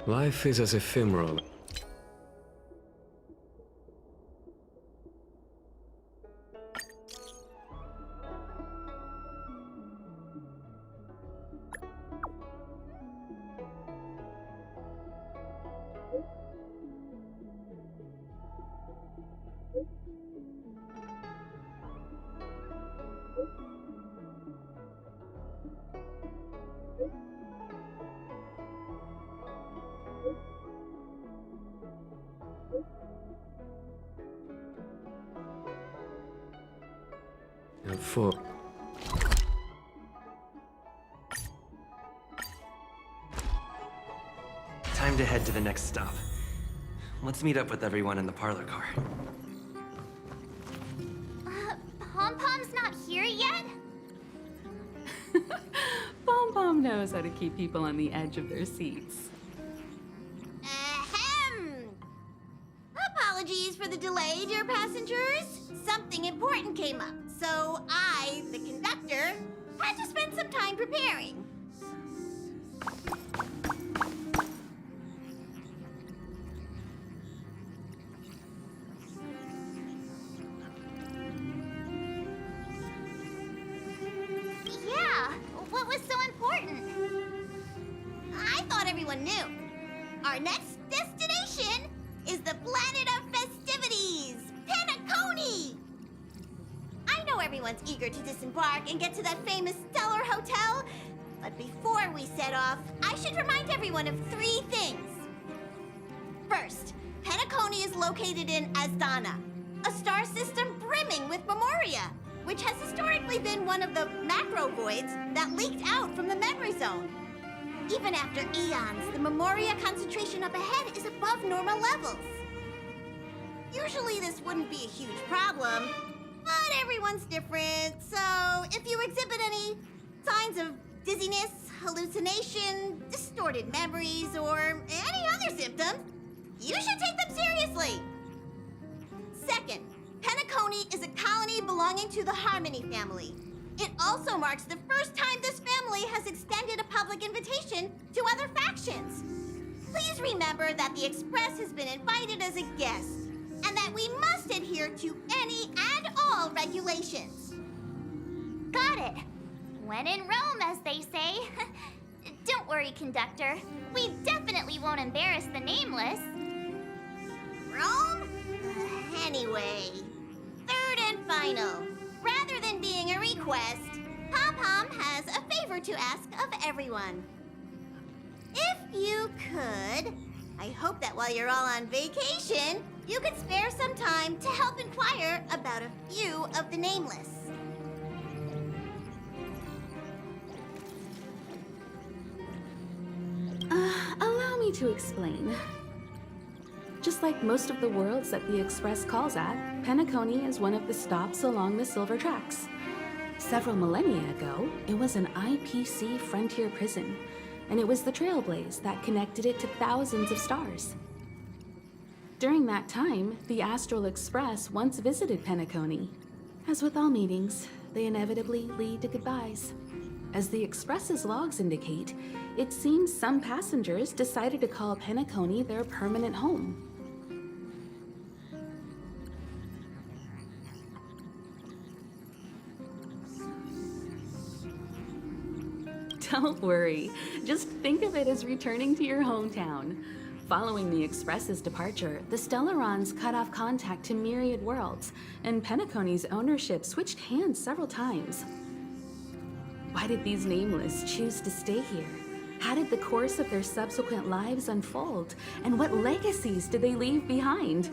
Life is as ephemeral. For Time to head to the next stop. Let's meet up with everyone in the parlor car. Pom-Pom's not here yet? Pom-Pom knows how to keep people on the edge of their seats. Ahem! Apologies for the delay, dear passengers. Something important came up, so I, the conductor, had to spend some time preparing. Yeah, what was so important? I thought everyone knew. Our next destination is the planet of festivities, Penacony! I know everyone's eager to disembark and get to that famous stellar hotel, but before we set off, I should remind everyone of 3 things. First, Penacony is located in Asdana, a star system brimming with memoria, which has historically been one of the macro voids that leaked out from the memory zone. Even after eons, the memoria concentration up ahead is above normal levels. Usually this wouldn't be a huge problem, but everyone's different, so if you exhibit any signs of dizziness, hallucination, distorted memories, or any other symptoms, you should take them seriously. Second, Penacony is a colony belonging to the Harmony family. It also marks the first time this family has extended a public invitation to other factions. Please remember that the Express has been invited as a guest, and that we must adhere to any and all regulations. Got it. When in Rome, as they say. Don't worry, conductor. We definitely won't embarrass the nameless. Rome? Anyway, third and final. Rather than being a request, Pom-Pom has a favor to ask of everyone. If you could, I hope that while you're all on vacation, you could spare some time to help inquire about a few of the nameless. Allow me to explain. Just like most of the worlds that the Express calls at, Penacony is one of the stops along the Silver Tracks. Several millennia ago, it was an IPC frontier prison, and it was the Trailblaze that connected it to thousands of stars. During that time, the Astral Express once visited Penacony. As with all meetings, they inevitably lead to goodbyes. As the Express's logs indicate, it seems some passengers decided to call Penacony their permanent home. Don't worry, just think of it as returning to your hometown. Following the Express's departure, the Stellarons cut off contact to myriad worlds, and Penacony's ownership switched hands several times. Why did these nameless choose to stay here? How did the course of their subsequent lives unfold? And what legacies did they leave behind?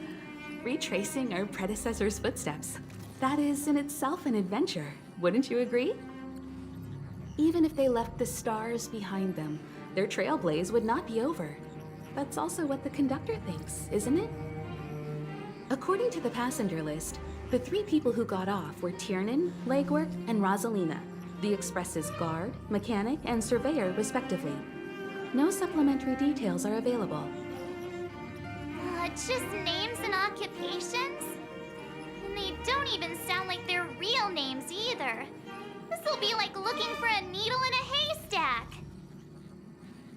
Retracing our predecessors' footsteps. That is in itself an adventure, wouldn't you agree? Even if they left the stars behind them, their trailblaze would not be over. That's also what the conductor thinks, isn't it? According to the passenger list, the 3 people who got off were Tiernan, Legwork, and Rosalina, the Express's guard, mechanic, and surveyor, respectively. No supplementary details are available. Just names and occupations? And they don't even sound like their real names either. This'll be like looking for a needle in a haystack.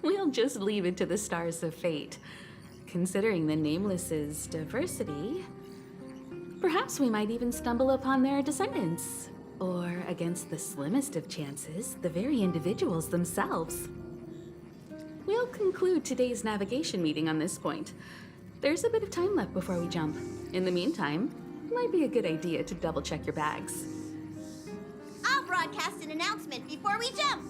We'll just leave it to the stars of fate. Considering the Nameless's diversity, perhaps we might even stumble upon their descendants. Or, against the slimmest of chances, the very individuals themselves. We'll conclude today's navigation meeting on this point. There's a bit of time left before we jump. In the meantime, it might be a good idea to double-check your bags. I'll broadcast an announcement before we jump.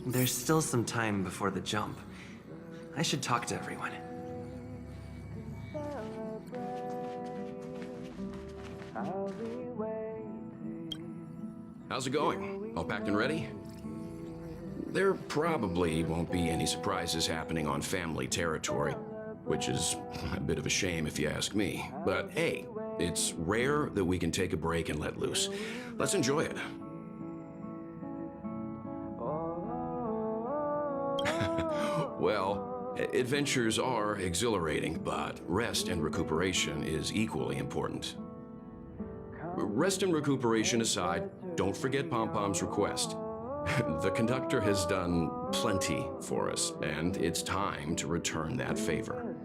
There's still some time before the jump. I should talk to everyone. How's it going? All packed and ready? There probably won't be any surprises happening on family territory, which is a bit of a shame if you ask me. But hey, it's rare that we can take a break and let loose. Let's enjoy it. Well, adventures are exhilarating, but rest and recuperation is equally important. Rest and recuperation aside, don't forget Pom-Pom's request. The conductor has done plenty for us, and it's time to return that favor.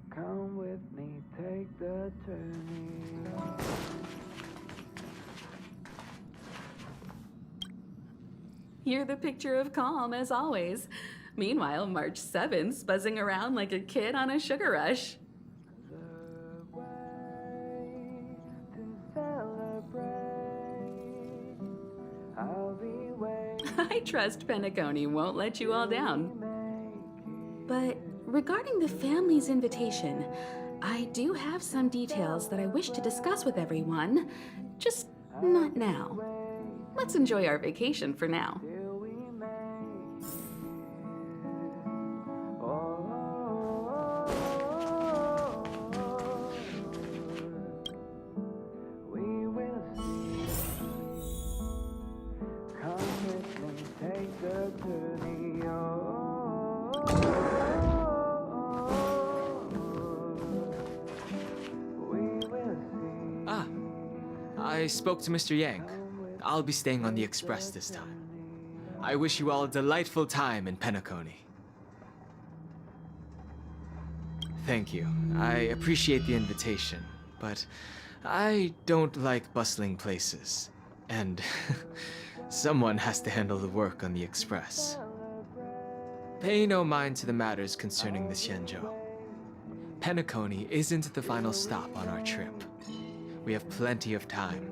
Come with me, take the journey. You're the picture of calm, as always. Meanwhile, March 7th's buzzing around like a kid on a sugar rush. I trust Penacony won't let you all down. But regarding the family's invitation, I do have some details that I wish to discuss with everyone, just not now. Let's enjoy our vacation for now. I spoke to Mr. Yang. I'll be staying on the express this time. I wish you all a delightful time in Penacony. Thank you. I appreciate the invitation, but I don't like bustling places. And someone has to handle the work on the express. Pay no mind to the matters concerning the Xianzhou. Penacony isn't the final stop on our trip. We have plenty of time.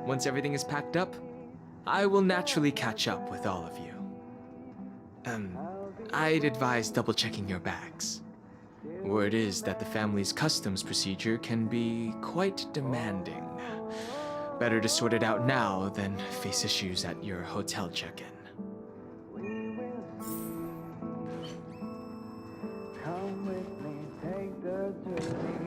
Once everything is packed up, I will naturally catch up with all of you. I'd advise double-checking your bags. Word is that the family's customs procedure can be quite demanding. Better to sort it out now than face issues at your hotel check-in. Come with me, take the journey.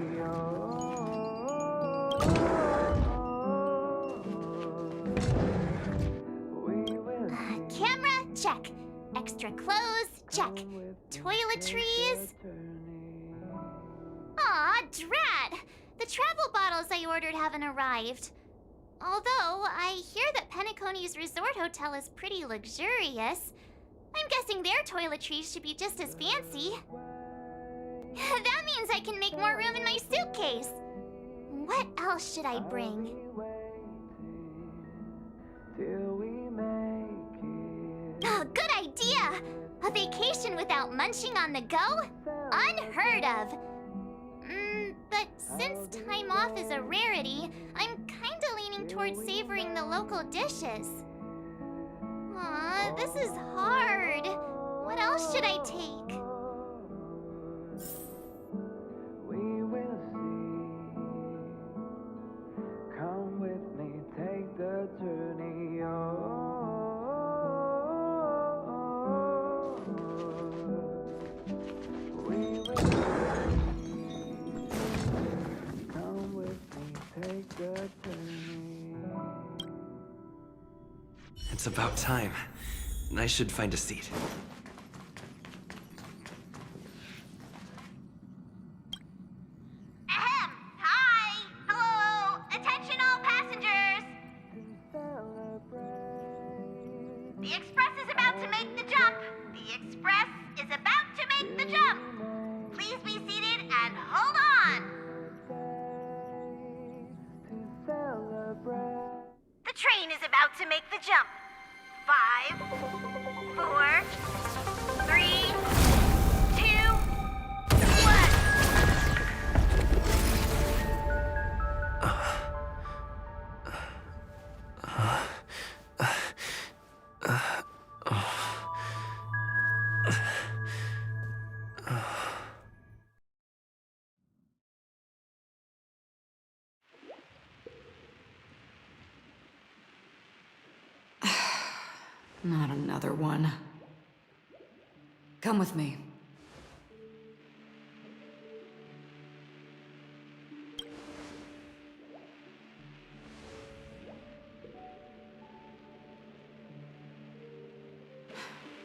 Camera, check. Extra clothes, check. Toiletries. Aw, drat! The travel bottles I ordered haven't arrived. Although, I hear that Penacony's resort hotel is pretty luxurious. I'm guessing their toiletries should be just as fancy. That means I can make more room in my suitcase. What else should I bring? Oh, good idea! A vacation without munching on the go? Unheard of! But since time off is a rarity, I'm kinda leaning towards savoring the local dishes. Aw, this is hard. What else should I take? We will see. Come with me, take the journey. We will see. Come with me, take the journey. It's about time. I should find a seat. Ahem! Hi! Hello! Attention all passengers! express is about to make the jump. Please be seated and hold on. The train is about to make the jump. 5, 4, 3, 2, 1. Not another one. Come with me.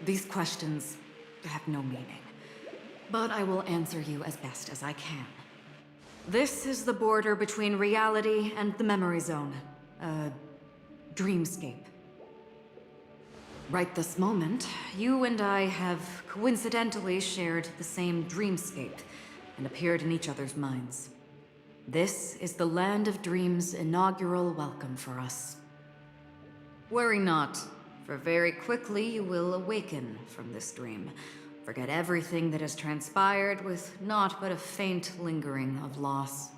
These questions have no meaning, but I will answer you as best as I can. This is the border between reality and the memory zone, a dreamscape. Right this moment, you and I have coincidentally shared the same dreamscape and appeared in each other's minds. This is the Land of Dreams' inaugural welcome for us. Worry not, for very quickly you will awaken from this dream. Forget everything that has transpired with naught but a faint lingering of loss.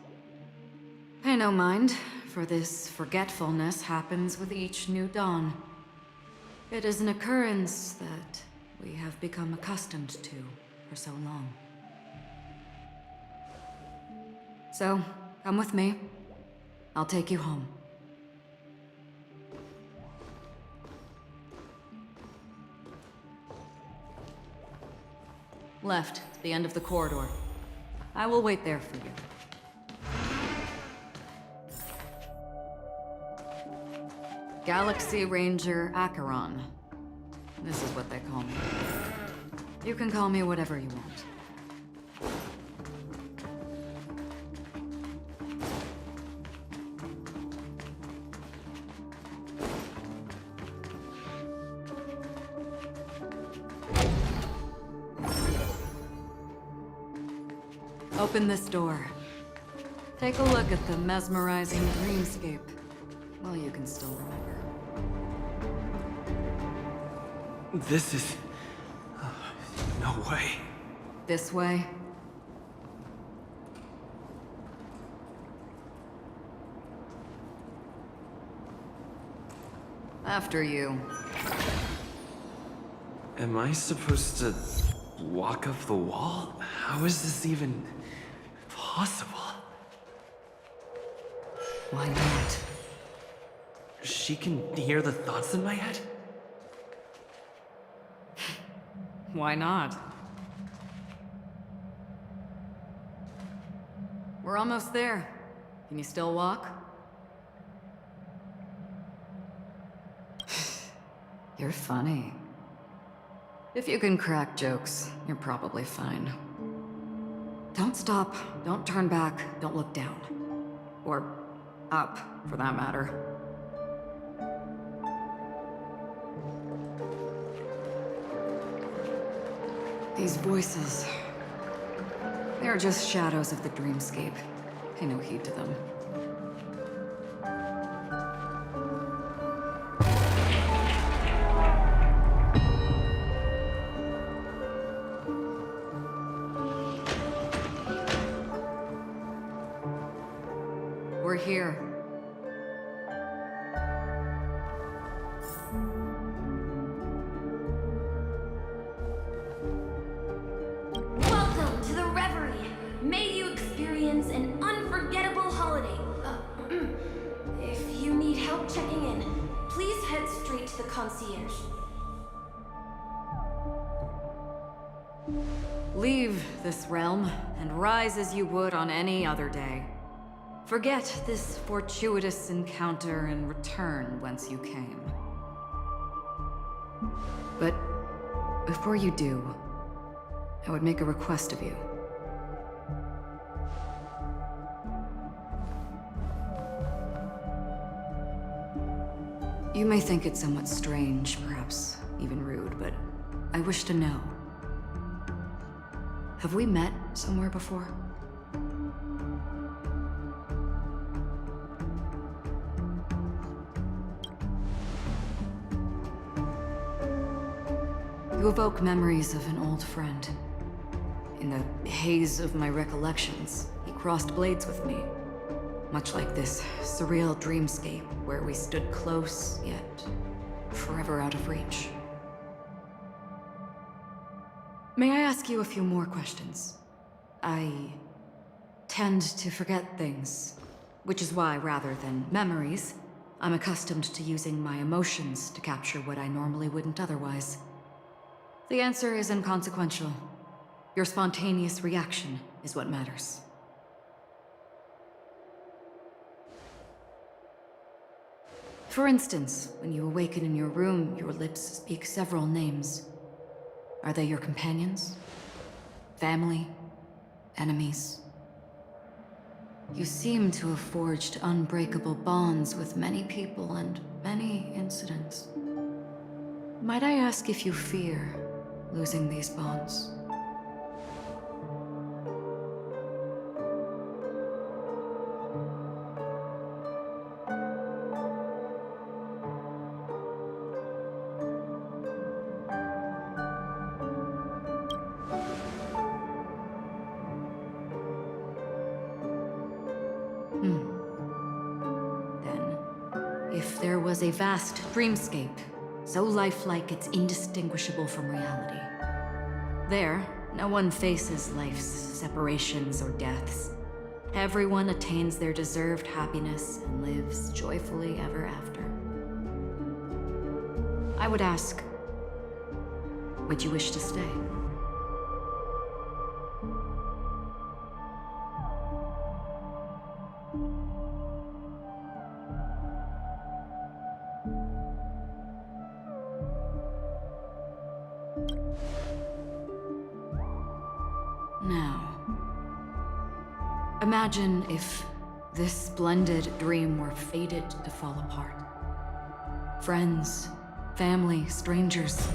Pay no mind, for this forgetfulness happens with each new dawn. It is an occurrence that we have become accustomed to for so long. So, come with me. I'll take you home. Left, the end of the corridor. I will wait there for you. Galaxy Ranger Acheron. This is what they call me. You can call me whatever you want. Open this door. Take a look at the mesmerizing dreamscape. Well, you can still remember. This is... no way. This way? After you. Am I supposed to walk up the wall? How is this even possible? Why not? She can hear the thoughts in my head? Why not? We're almost there. Can you still walk? You're funny. If you can crack jokes, you're probably fine. Don't stop, don't turn back, don't look down. Or up, for that matter. These voices... they're just shadows of the dreamscape. Pay no heed to them. We're here. Welcome to the Reverie. May you experience an unforgettable holiday. If you need help checking in, please head straight to the concierge. Leave this realm and rise as you would on any other day. Forget this fortuitous encounter and return whence you came. But before you do, I would make a request of you. You may think it somewhat strange, perhaps even rude, but I wish to know. Have we met somewhere before? You evoke memories of an old friend. In the haze of my recollections, he crossed blades with me. Much like this surreal dreamscape where we stood close, yet forever out of reach. May I ask you a few more questions? I tend to forget things, which is why, rather than memories, I'm accustomed to using my emotions to capture what I normally wouldn't otherwise. The answer is inconsequential. Your spontaneous reaction is what matters. For instance, when you awaken in your room, your lips speak several names. Are they your companions? Family? Enemies? You seem to have forged unbreakable bonds with many people and many incidents. Might I ask if you fear losing these bonds? A vast dreamscape, so lifelike it's indistinguishable from reality. There, no one faces life's separations or deaths. Everyone attains their deserved happiness and lives joyfully ever after. I would ask, would you wish to stay? Imagine if this splendid dream were fated to fall apart. Friends, family, strangers,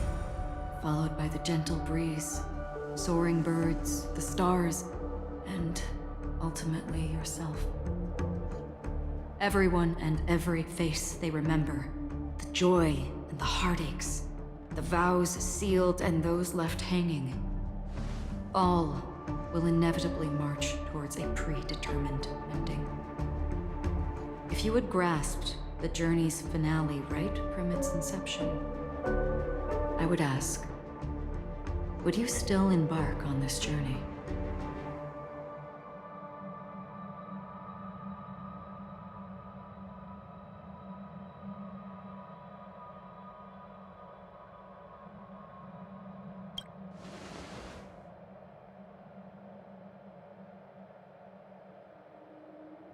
followed by the gentle breeze, soaring birds, the stars, and ultimately yourself. Everyone and every face they remember, the joy and the heartaches, the vows sealed and those left hanging, all will inevitably march towards a predetermined ending. If you had grasped the journey's finale right from its inception, I would ask, would you still embark on this journey?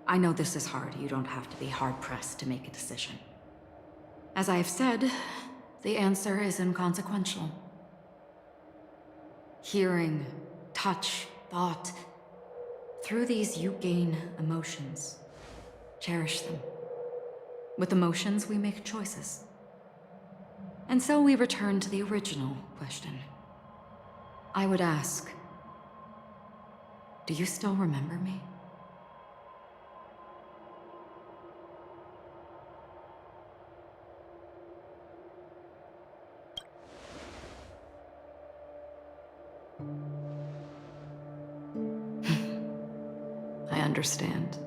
I know this is hard. You don't have to be hard-pressed to make a decision. As I have said, the answer is inconsequential. Hearing, touch, thought. Through these you gain emotions. Cherish them. With emotions, we make choices. And so we return to the original question. I would ask, do you still remember me? I understand.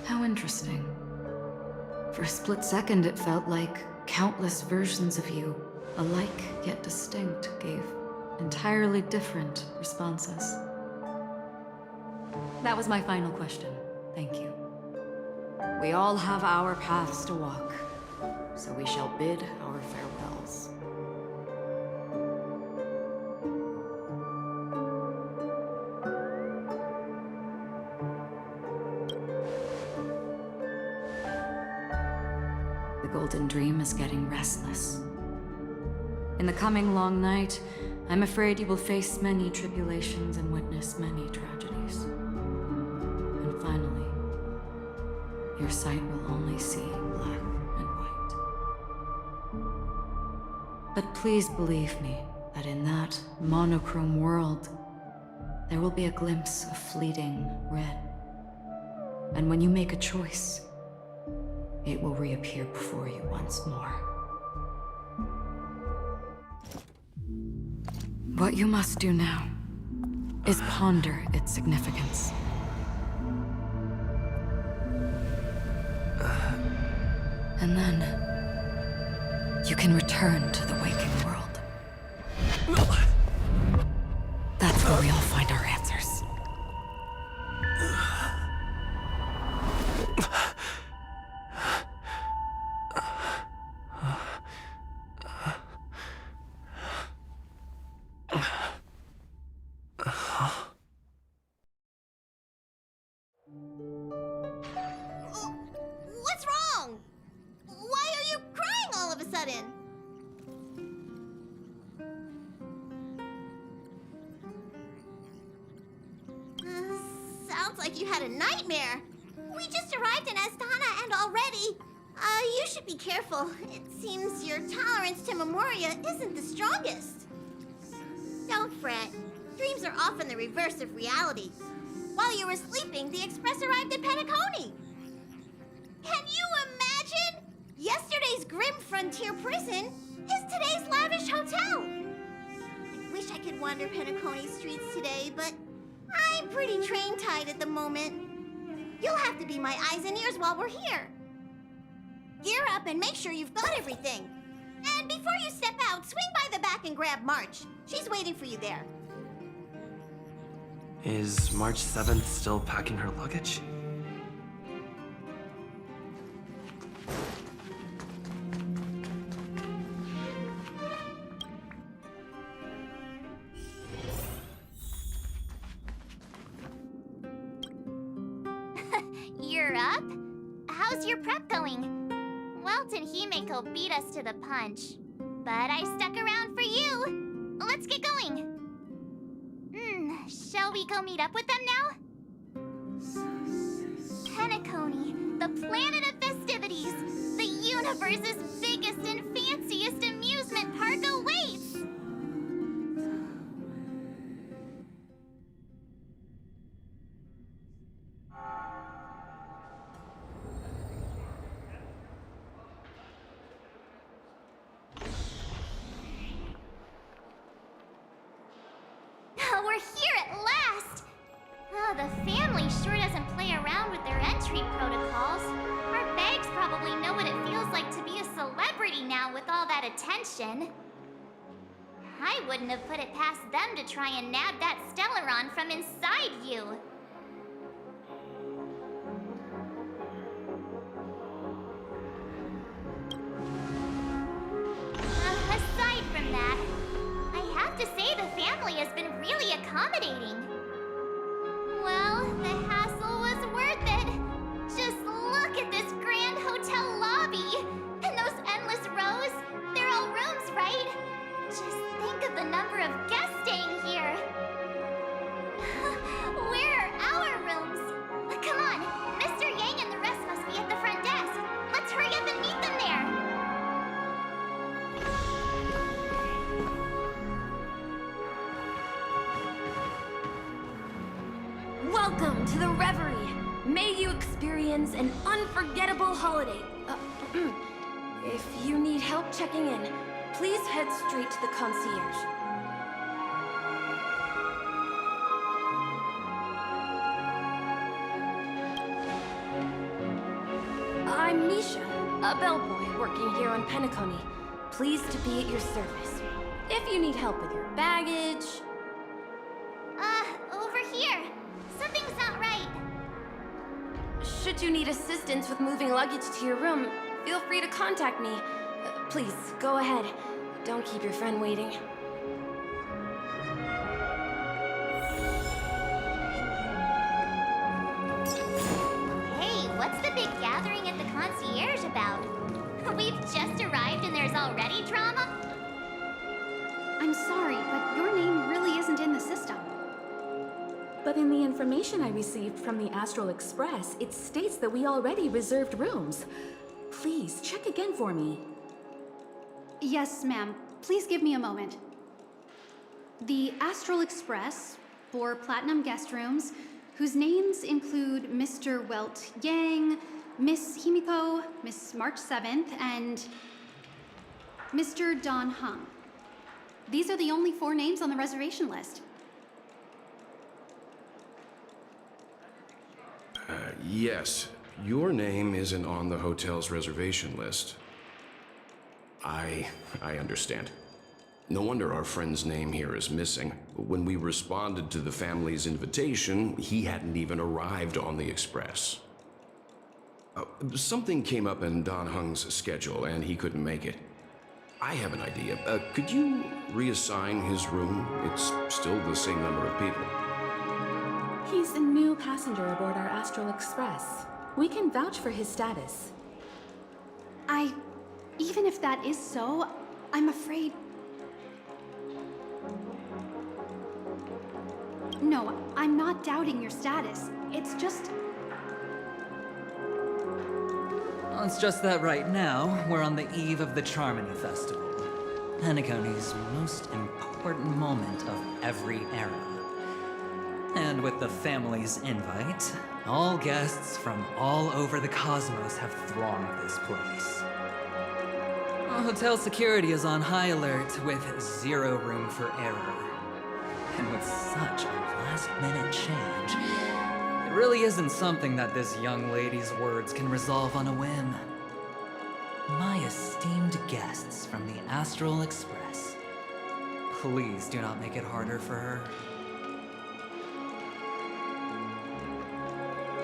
How interesting. For a split second, it felt like countless versions of you, alike yet distinct, gave entirely different responses. That was my final question. Thank you. We all have our paths to walk, so we shall bid our farewells. The Golden Dream is getting restless. In the coming long night, I'm afraid you will face many tribulations and witness many tragedies. And finally, your sight will only see black and white. But please believe me that in that monochrome world, there will be a glimpse of fleeting red. And when you make a choice, it will reappear before you once more. What you must do now is ponder its significance. And then, you can return to the waking world. That's where we all find our answers. What's wrong? Why are you crying all of a sudden? Sounds like you had a nightmare. We just arrived in Astana and already... you should be careful. It seems your tolerance to Memoria isn't the strongest. Don't fret. Dreams are often the reverse of reality. While you were sleeping, the express arrived at Penacony. Can you imagine? Yesterday's grim frontier prison is today's lavish hotel. I wish I could wander Penacony streets today, but I'm pretty train-tied at the moment. You'll have to be my eyes and ears while we're here. Gear up and make sure you've got everything. And before you step out, swing by the back and grab March. She's waiting for you there. Is March 7th still packing her luggage? You're up? How's your prep going? Welt and Himeko beat us to the punch, but I stuck around for you. Let's get going. Shall we go meet up with them now? Penacony, the planet of festivities. The universe's biggest and fanciest amusement park awaits. We're here at last! Oh, the family sure doesn't play around with their entry protocols. Our bags probably know what it feels like to be a celebrity now with all that attention. I wouldn't have put it past them to try and nab that Stellaron from inside you. Aside from that, I have to say the family has been really accommodating. Well, the hassle was worth it. Just look at this grand hotel lobby. And those endless rows, they're all rooms, right? Just think of the number of guests staying here. Where are our rooms? Come on, Mr. Yang and the rest must be at the front desk. Let's hurry up and meet them there. Welcome to the Reverie. May you experience an unforgettable holiday. If you need help checking in, please head straight to the concierge. I'm Misha, a bellboy working here on Penacony. Pleased to be at your service. If you need help with your baggage... Over here. Something's not right. Should you need assistance with moving luggage to your room, feel free to contact me. Please, go ahead. Don't keep your friend waiting. Hey, what's the big gathering at the concierge about? We've just arrived and there's already drama? I'm sorry, but your name really isn't in the system. But in the information I received from the Astral Express, it states that we already reserved rooms. Please, check again for me. Yes, ma'am. please give me a moment. The Astral Express, 4 platinum guest rooms, whose names include Mr. Welt Yang, Miss Himiko, Miss March 7th, and Mr. Don Hung. These are the only 4 names on the reservation list. Yes. Your name isn't on the hotel's reservation list. I understand. No wonder our friend's name here is missing. When we responded to the family's invitation, he hadn't even arrived on the express. Something came up in Don Hung's schedule, and he couldn't make it. I have an idea. Could you reassign his room? It's still the same number of people. He's a new passenger aboard our Astral Express. We can vouch for his status. Even if that is so, I'm afraid... No, I'm not doubting your status. It's just... Well, it's just that right now, we're on the eve of the Charmony Festival. Penacony's most important moment of every era. And with the family's invite, all guests from all over the cosmos have thronged this place. Hotel security is on high alert with 0 room for error. And with such a last-minute change, it really isn't something that this young lady's words can resolve on a whim. My esteemed guests from the Astral Express, please do not make it harder for her.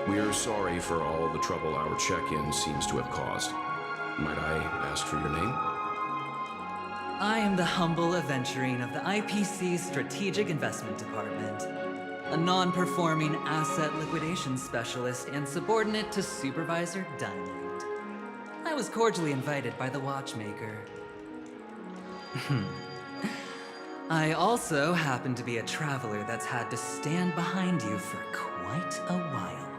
We're sorry for all the trouble our check-in seems to have caused. Might I ask for your name? I am the humble aventurine of the IPC's Strategic Investment Department, a non-performing asset liquidation specialist and subordinate to Supervisor Diamond. I was cordially invited by the watchmaker. I also happen to be a traveler that's had to stand behind you for quite a while.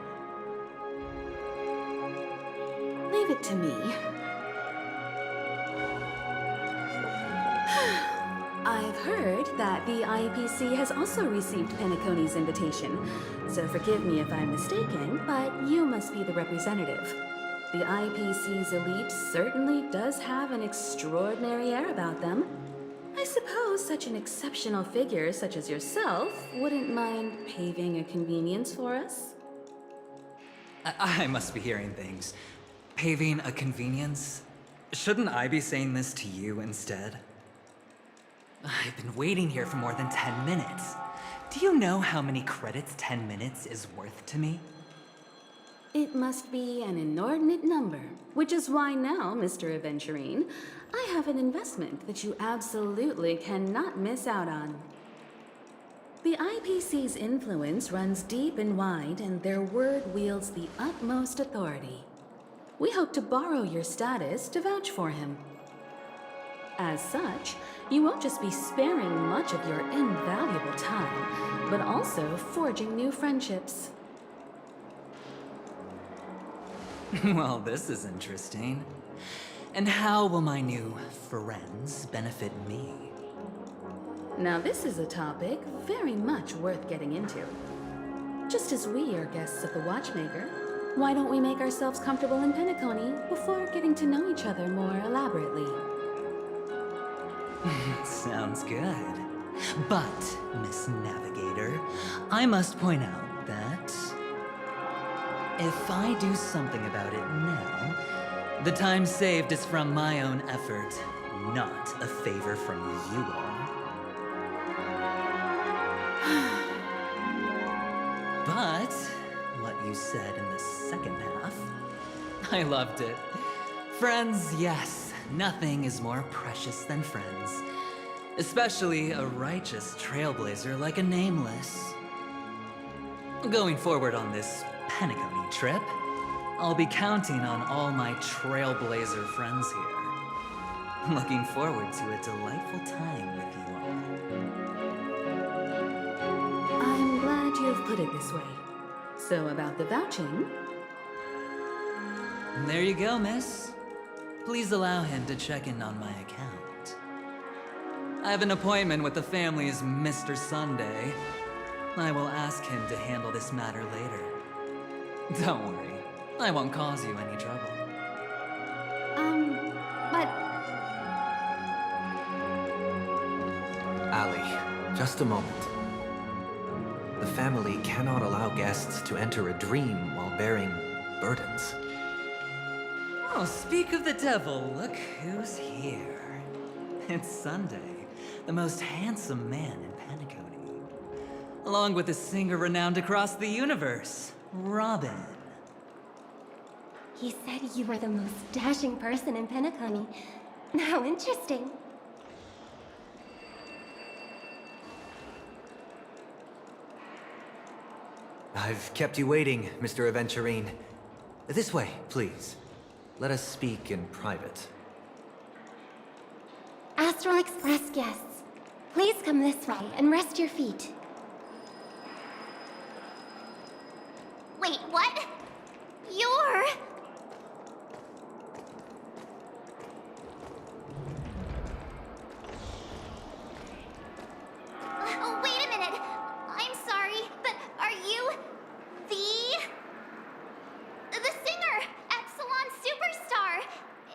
Leave it to me. I've heard that the IPC has also received Penacony's invitation, so forgive me if I'm mistaken, but you must be the representative. The IPC's elite certainly does have an extraordinary air about them. I suppose such an exceptional figure such as yourself wouldn't mind paving a convenience for us? I must be hearing things. Paving a convenience? Shouldn't I be saying this to you instead? I've been waiting here for more than 10 minutes. Do you know how many credits 10 minutes is worth to me? It must be an inordinate number, which is why now, Mr. Aventurine, I have an investment that you absolutely cannot miss out on. The IPC's influence runs deep and wide, and their word wields the utmost authority. We hope to borrow your status to vouch for him. As such, you won't just be sparing much of your invaluable time, but also forging new friendships. Well, this is interesting. And how will my new friends benefit me? Now this is a topic very much worth getting into. Just as we are guests of the Watchmaker, why don't we make ourselves comfortable in Penacony before getting to know each other more elaborately? Sounds good. But, Miss Navigator, I must point out that if I do something about it now, the time saved is from my own effort, not a favor from you all. But what you said in the second half, I loved it. Friends, yes, nothing is more precious than friends. Especially a righteous trailblazer like a Nameless. Going forward on this Penacony trip, I'll be counting on all my trailblazer friends here. Looking forward to a delightful time with you all. I'm glad you have put it this way. So about the vouching... There you go, miss. Please allow him to check in on my account. I have an appointment with the family's Mr. Sunday. I will ask him to handle this matter later. Don't worry, I won't cause you any trouble. But Ali, just a moment. The family cannot allow guests to enter a dream while bearing burdens. Oh, speak of the devil, look who's here. It's Sunday, the most handsome man in Penacony. Along with a singer renowned across the universe, Robin. He said you were the most dashing person in Penacony. How interesting. I've kept you waiting, Mr. Aventurine. This way, please. Let us speak in private. Astral Express guests, please come this way and rest your feet. Wait, what? You're... Oh, wait a minute. I'm sorry, but are you the singer, Epsilon Superstar?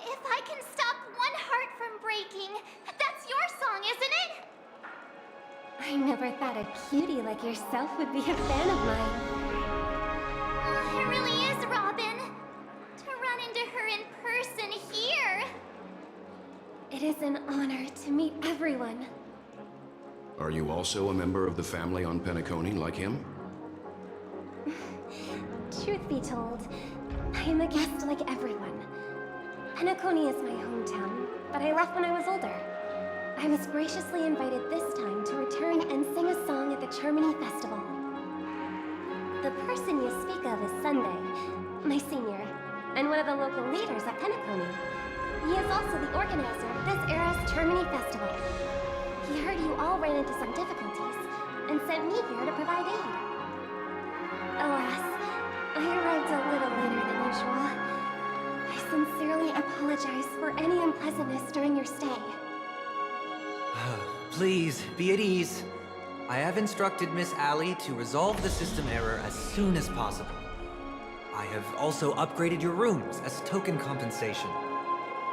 If I can stop one heart from breaking, that's your song, isn't it? I never thought a cutie like yourself would be a fan of mine. It really is, Robin. To run into her in person here. It is an honor to meet everyone. Are you also a member of the family on Penacony like him? Truth be told, I am a guest like everyone. Penacony is my hometown, but I left when I was older. I was graciously invited this time to return and sing a song at the Terima Festival. The person you speak of is Sunday, my senior, and one of the local leaders at Penacony. He is also the organizer of this era's Terima Festival. He heard you all ran into some difficulties, and sent me here to provide aid. Alas, I arrived a little later than usual. I sincerely apologize for any unpleasantness during your stay. Please, be at ease. I have instructed Miss Ali to resolve the system error as soon as possible. I have also upgraded your rooms as token compensation.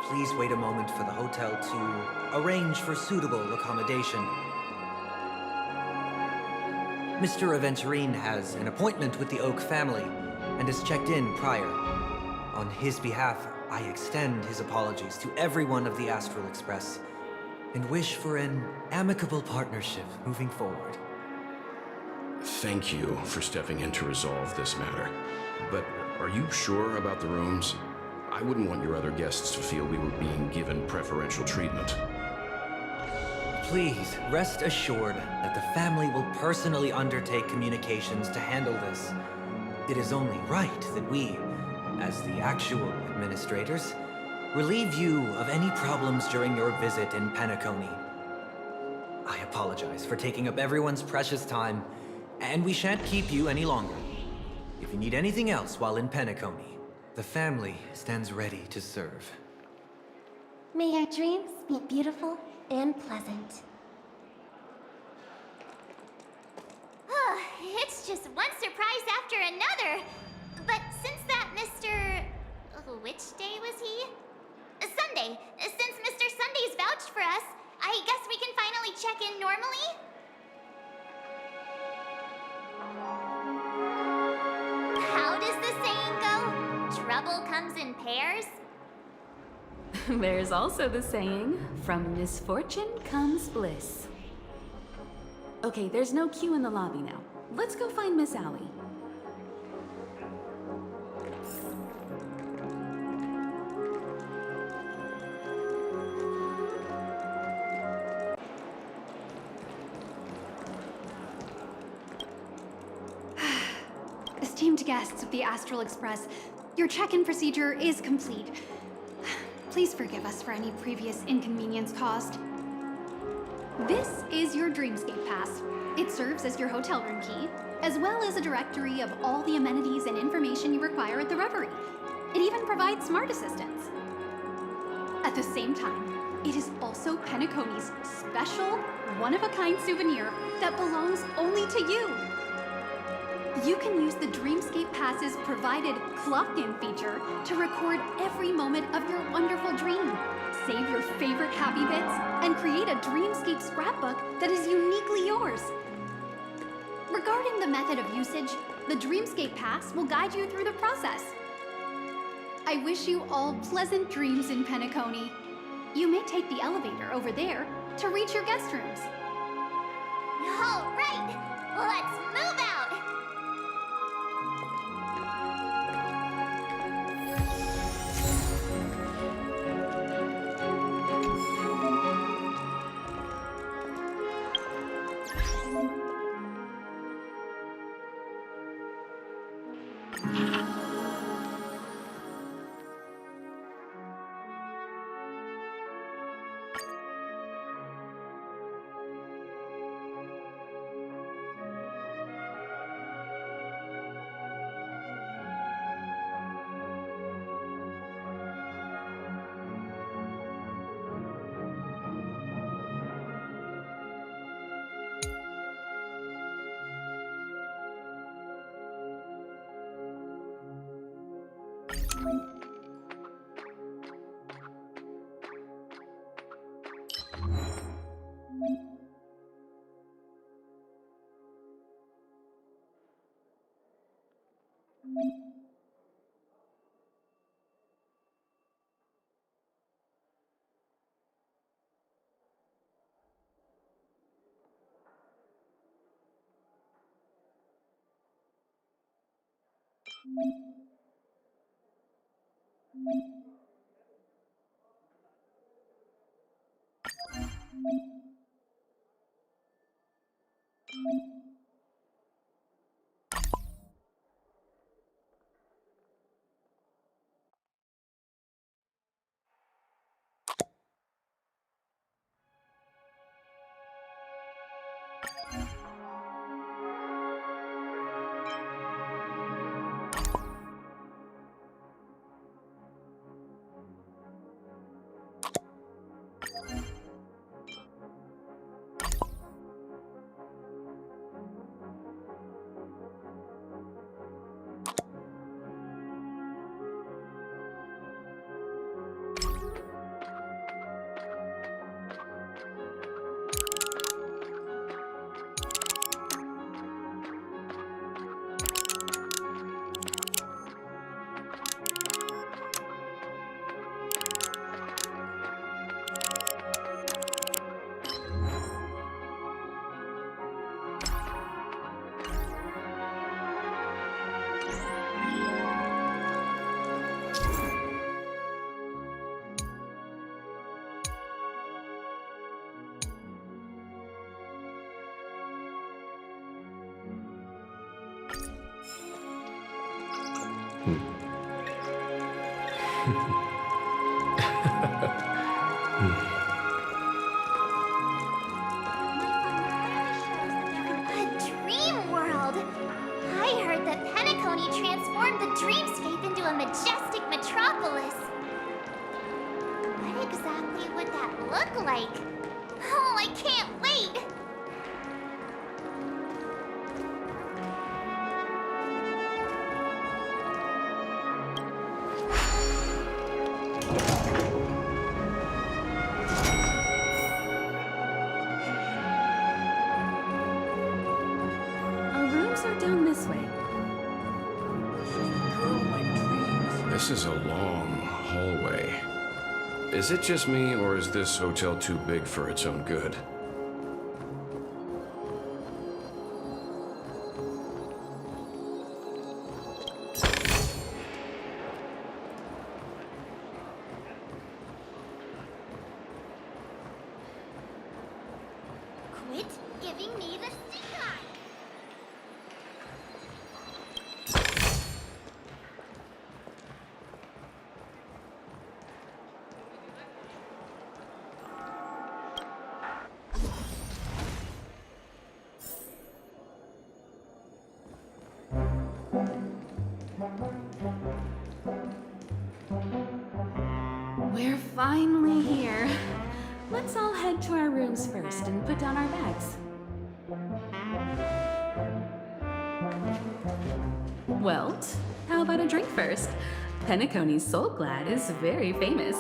Please wait a moment for the hotel to arrange for suitable accommodation. Mr. Aventurine has an appointment with the Oak family and has checked in prior. On his behalf, I extend his apologies to everyone of the Astral Express and wish for an amicable partnership moving forward. Thank you for stepping in to resolve this matter. But are you sure about the rooms? I wouldn't want your other guests to feel we were being given preferential treatment. Please, rest assured that the family will personally undertake communications to handle this. It is only right that we, as the actual administrators, relieve you of any problems during your visit in Penacony. I apologize for taking up everyone's precious time, and we shan't keep you any longer. If you need anything else while in Penacony, the family stands ready to serve. May your dreams be beautiful and pleasant. It's just one surprise after another. But since that Mr... which day was he? Sunday. Since Mr. Sunday's vouched for us, I guess we can finally check in normally? How does the saying go? Trouble comes in pairs? There's also the saying, from misfortune comes bliss. Okay, there's no queue in the lobby now. Let's go find Miss Ali. Esteemed guests of the Astral Express, your check-in procedure is complete. Please forgive us for any previous inconvenience caused. This is your Dreamscape Pass. It serves as your hotel room key, as well as a directory of all the amenities and information you require at the Reverie. It even provides smart assistants. At the same time, It is also Penacony's special, one-of-a-kind souvenir that belongs only to you. You can use the Dreamscape Pass's provided clock-in feature to record every moment of your wonderful dream, save your favorite happy bits, and create a Dreamscape scrapbook that is uniquely yours. Regarding the method of usage, the Dreamscape Pass will guide you through the process. I wish you all pleasant dreams in Penacony. You may take the elevator over there to reach your guest rooms. All right, let's move out. A dream world! I heard that Penacony transformed the dreamscape into a majestic metropolis. What exactly would that look like? Oh, I can't wait! Our rooms are down this way. This is a long hallway. Is it just me, or is this hotel too big for its own good? Quit giving me the stink eye! We're finally here. let's all head to our rooms first and put down our bags. Welt, how about a drink first? Penacony's Soul Glad is very famous.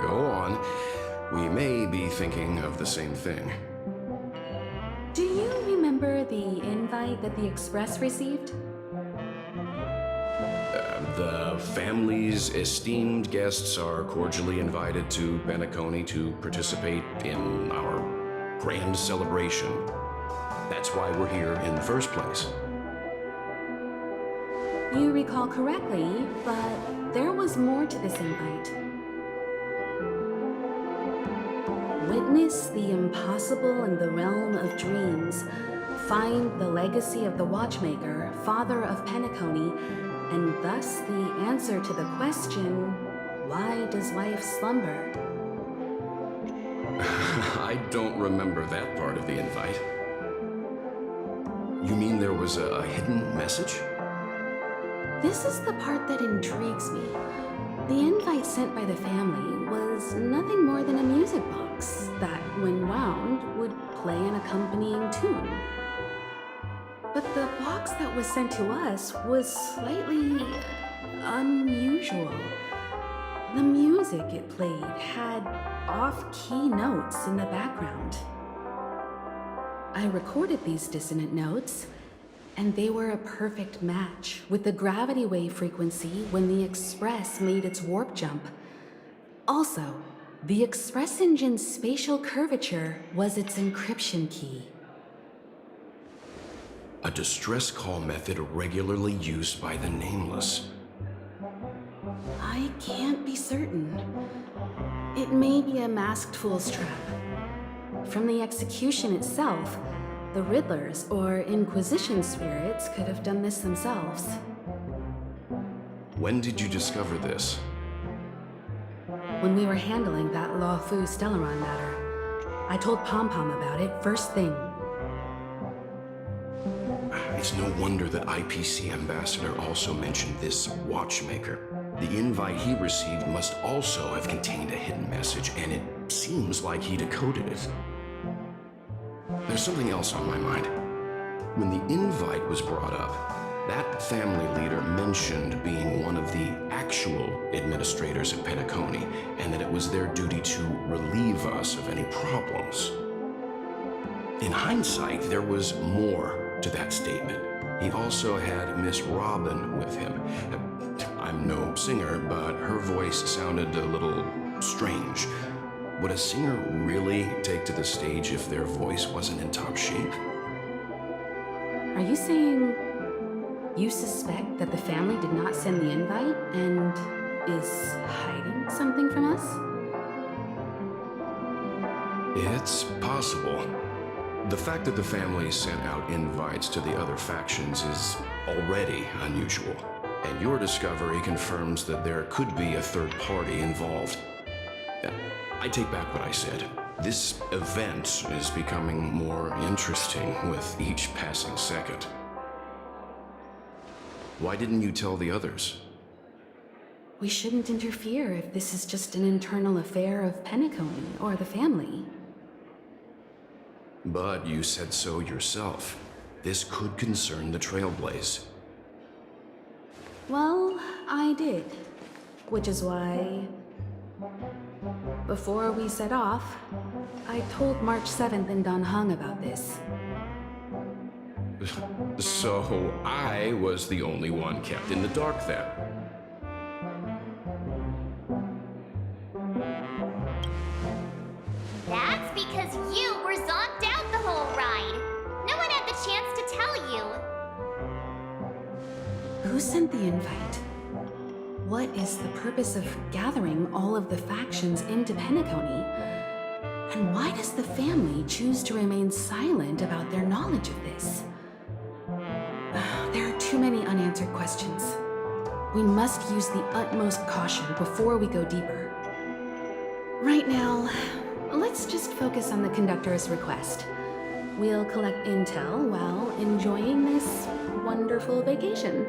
Go on. We may be thinking of the same thing. Do you remember the invite that the Express received? The family's esteemed guests are cordially invited to Penacony to participate in our grand celebration. That's why we're here in the first place. You recall correctly, but there was more to this invite. Witness the impossible in the realm of dreams. Find the legacy of the Watchmaker, father of Penacony, and thus the answer to the question, why does life slumber? I don't remember that part of the invite. You mean there was a hidden message? This is the part that intrigues me. The invite sent by the family was nothing more than a music box that, when wound, would play an accompanying tune. But the box that was sent to us was slightly unusual. The music it played had off-key notes in the background. I recorded these dissonant notes, and they were a perfect match with the gravity wave frequency when the Express made its warp jump. Also, the Express engine's spatial curvature was its encryption key. A distress call method regularly used by the Nameless. I can't be certain. It may be a masked fool's trap. From the execution itself, the Riddlers or Inquisition spirits could have done this themselves. When did you discover this? When we were handling that Lawfu Stellaron matter, I told Pom Pom about it first thing. It's no wonder that IPC Ambassador also mentioned this Watchmaker. The invite he received must also have contained a hidden message, and it seems like he decoded it. There's something else on my mind. When the invite was brought up, that family leader mentioned being one of the actual administrators of Penacony, and that it was their duty to relieve us of any problems. In hindsight, there was more to that statement. He also had Miss Robin with him. I'm no singer, but her voice sounded a little strange. Would a singer really take to the stage if their voice wasn't in top shape? Are you saying you suspect that the family did not send the invite and is hiding something from us? It's possible. The fact that the family sent out invites to the other factions is already unusual, and your discovery confirms that there could be a third party involved. I take back what I said. This event is becoming more interesting with each passing second. Why didn't you tell the others? We shouldn't interfere if this is just an internal affair of Penacony or the family. But you said so yourself. This could concern the Trailblaze. Well, I did. Which is why, before we set off, I told March 7th in Danheng about this. So I was the only one kept in the dark then. That's because you were zonked out the whole ride. No one had the chance to tell you. Who sent the invite? What is the purpose of gathering all of the factions into Penacony? And why does the family choose to remain silent about their knowledge of this? There are too many unanswered questions. We must use the utmost caution before we go deeper. Right now, let's just focus on the conductor's request. We'll collect intel while enjoying this wonderful vacation.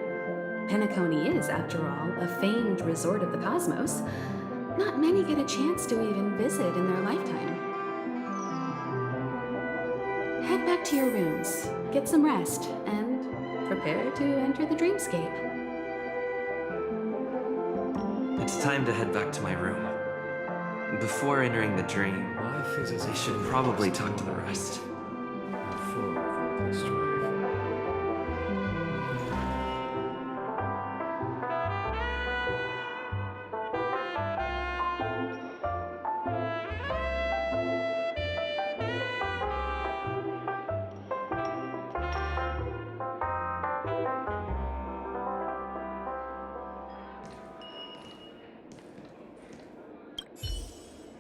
Penacony is, after all, a famed resort of the cosmos. not many get a chance to even visit in their lifetime. Head back to your rooms, get some rest, and prepare to enter the dreamscape. It's time to head back to my room. Before entering the dream, Life is as I a should film probably festival, talk to the rest. full of endless strife.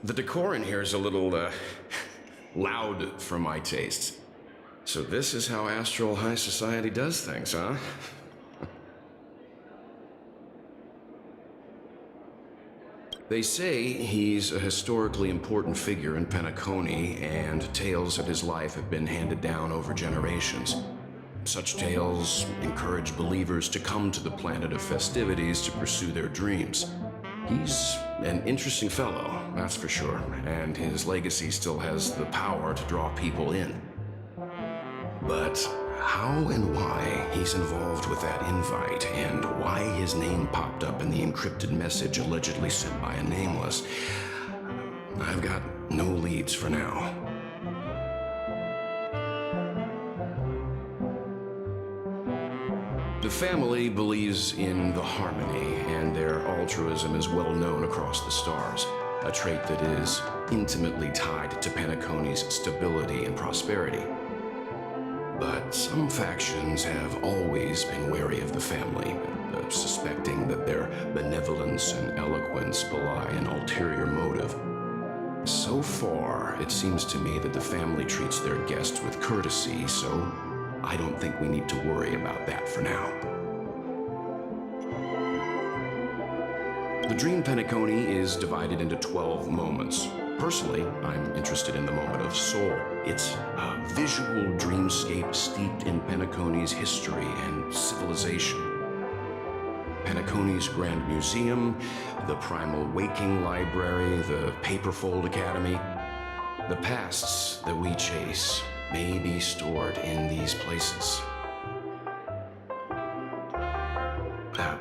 The decor in here is a little, loud for my taste. So this is how Astral High Society does things, huh? They say he's a historically important figure in Penacony, and tales of his life have been handed down over generations. Such tales encourage believers to come to the planet of festivities to pursue their dreams. He's an interesting fellow, that's for sure, and his legacy still has the power to draw people in. But how and why he's involved with that invite, and why his name popped up in the encrypted message allegedly sent by a nameless, I've got no leads for now. The family believes in the harmony, and their altruism is well known across the stars, a trait that is intimately tied to Penacony's stability and prosperity. But some factions have always been wary of the family, suspecting that their benevolence and eloquence belie an ulterior motive. So far, it seems to me that the family treats their guests with courtesy, so I don't think we need to worry about that for now. The Dream Penacony is divided into 12 moments. Personally, I'm interested in the moment of Soul. It's a visual dreamscape steeped in Penacony's history and civilization. Penacony's Grand Museum, the Primal Waking Library, the Paperfold Academy. The pasts that we chase may be stored in these places.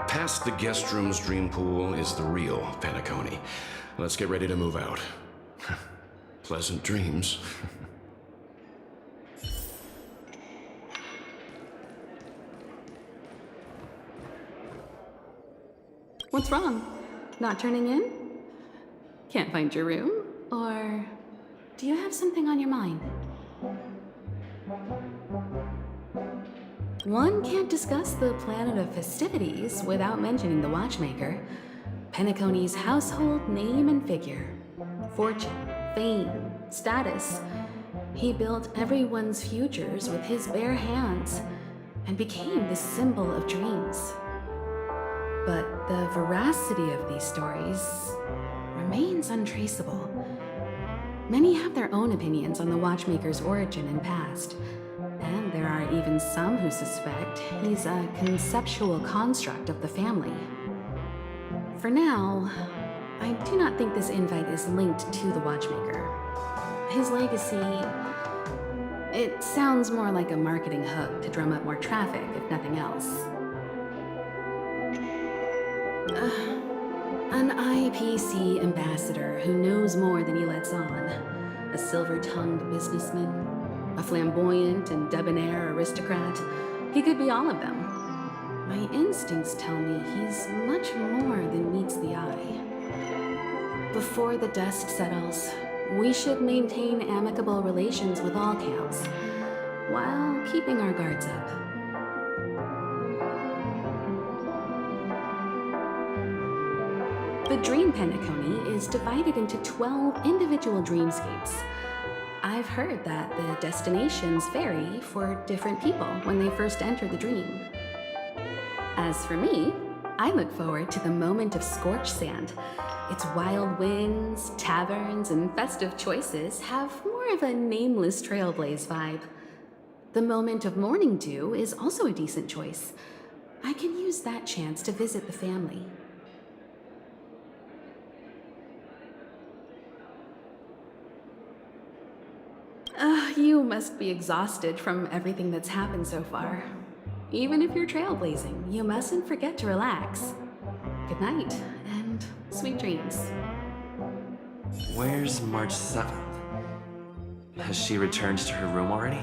Past the guest room's dream pool is the real Penacony. Let's get ready to move out. Pleasant dreams. What's wrong? Not turning in? Can't find your room? Or do you have something on your mind? One can't discuss the planet of festivities without mentioning the watchmaker. Penacony's household name and figure. Fortune, fame, status. He built everyone's futures with his bare hands and became the symbol of dreams. But the veracity of these stories remains untraceable. Many have their own opinions on the watchmaker's origin and past, and there are even some who suspect he's a conceptual construct of the family. For now, I do not think this invite is linked to the watchmaker. His legacy, it sounds more like a marketing hook to drum up more traffic, if nothing else. An IPC ambassador who knows more than he lets on. A silver-tongued businessman. A flamboyant and debonair aristocrat. He could be all of them. My instincts tell me he's much more than meets the eye. Before the dust settles, we should maintain amicable relations with all camps, while keeping our guards up. The Dream Penacony is divided into 12 individual dreamscapes. I've heard that the destinations vary for different people when they first enter the dream. As for me, I look forward to the moment of scorched sand. Its wild winds, taverns, and festive choices have more of a nameless Trailblaze vibe. The moment of morning dew is also a decent choice. I can use that chance to visit the family. You must be exhausted from everything that's happened so far. Even if you're trailblazing, you mustn't forget to relax. Good night, and sweet dreams. Where's March 7th? Has she returned to her room already?